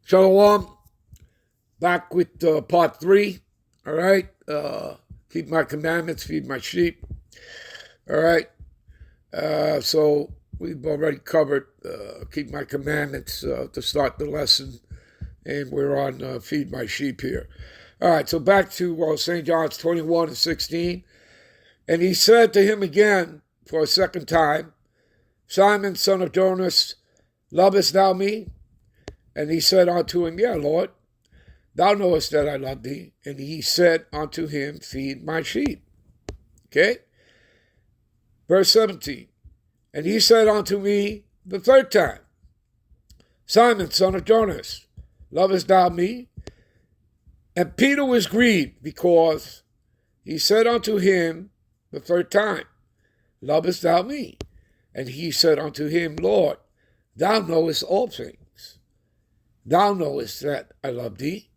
Shalom, back with part 3. All right, keep my commandments, feed my sheep. All right, so we've already covered keep my commandments to start the lesson, and we're on feed my sheep here. All right, so back to St. John's 21:16. And he said to him again for a second time, Simon, son of Jonas, lovest thou me? And he said unto him, Yeah, Lord, thou knowest that I love thee. And he said unto him, Feed my sheep. Okay? Verse 17. And he said unto me the third time, Simon, son of Jonas, lovest thou me? And Peter was grieved because he said unto him the third time, Lovest thou me? And he said unto him, Lord, thou knowest all things. Thou knowest that I love thee.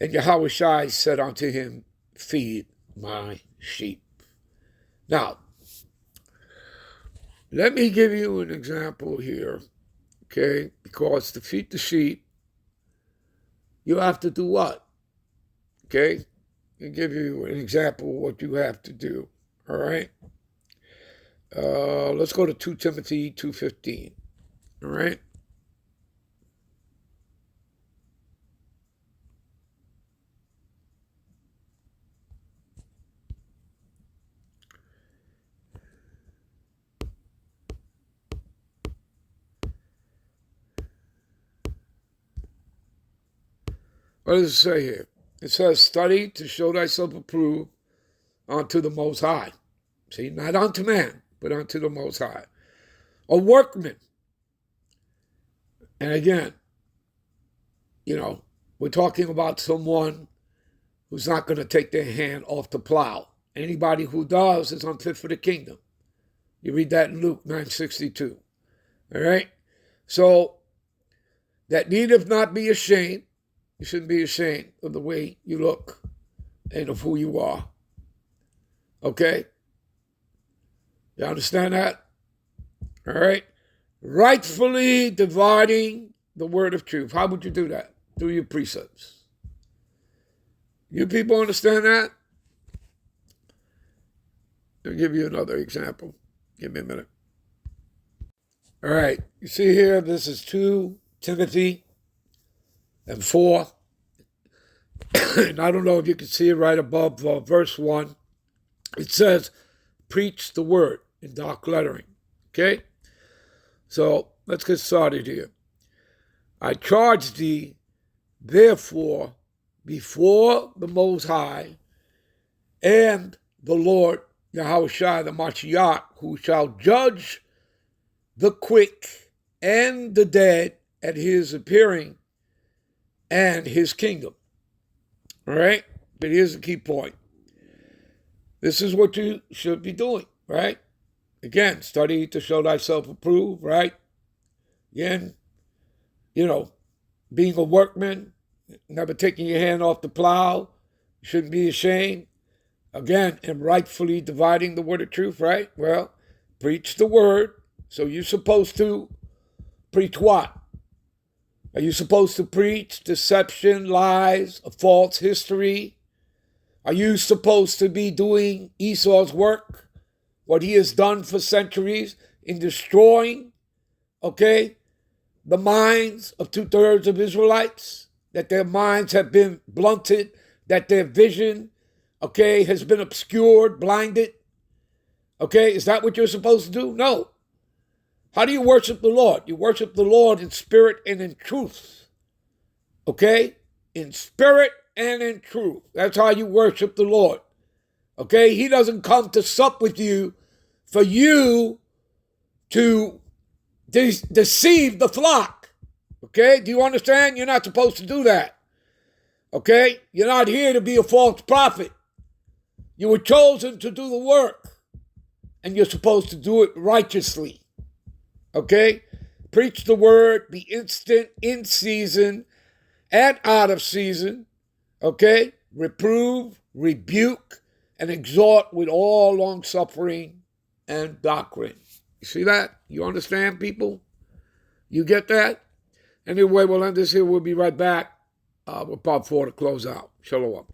And Yahushua said unto him, Feed my sheep. Now, let me give you an example here, okay? Because to feed the sheep, you have to do what? Okay? I'll give you an example of what you have to do, all right? Let's go to 2 Timothy 2:15, all right? What does it say here? It says, study to show thyself approved unto the Most High. See, not unto man, but unto the Most High. A workman. And again, we're talking about someone who's not going to take their hand off the plow. Anybody who does is unfit for the kingdom. You read that in Luke 9:62. All right? So, that needeth not be ashamed. You shouldn't be ashamed of the way you look and of who you are. Okay? You understand that? All right? Rightfully dividing the word of truth. How would you do that? Through your precepts. You people understand that? I'll give you another example. Give me a minute. All right. You see here, this is 2 Timothy and 4. And I don't know if you can see it right above verse 1. It says, preach the word in dark lettering. Okay? So let's get started here. I charge thee, therefore, before the Most High and the Lord Yahushua the Mashiach, who shall judge the quick and the dead at his appearing and his kingdom. All right? But here's the key point. This is what you should be doing, right? Again, study to show thyself approved, right? Again, being a workman, never taking your hand off the plow, you shouldn't be ashamed. Again, and rightfully dividing the word of truth, right? Well, preach the word. So you're supposed to preach what? Are you supposed to preach deception, lies, a false history? Are you supposed to be doing Esau's work, what he has done for centuries in destroying, the minds of 2/3 of Israelites, that their minds have been blunted, that their vision, has been obscured, blinded? Is that what you're supposed to do? No. How do you worship the Lord? You worship the Lord in spirit and in truth. In spirit and in truth. That's how you worship the Lord. He doesn't come to sup with you for you to deceive the flock. Do you understand? You're not supposed to do that. You're not here to be a false prophet. You were chosen to do the work, and you're supposed to do it righteously. Preach the word, be instant, in season, and out of season. Reprove, rebuke, and exhort with all long suffering and doctrine. You see that? You understand, people? You get that? Anyway, we'll end this here. We'll be right back with part 4 to close out. Shalom.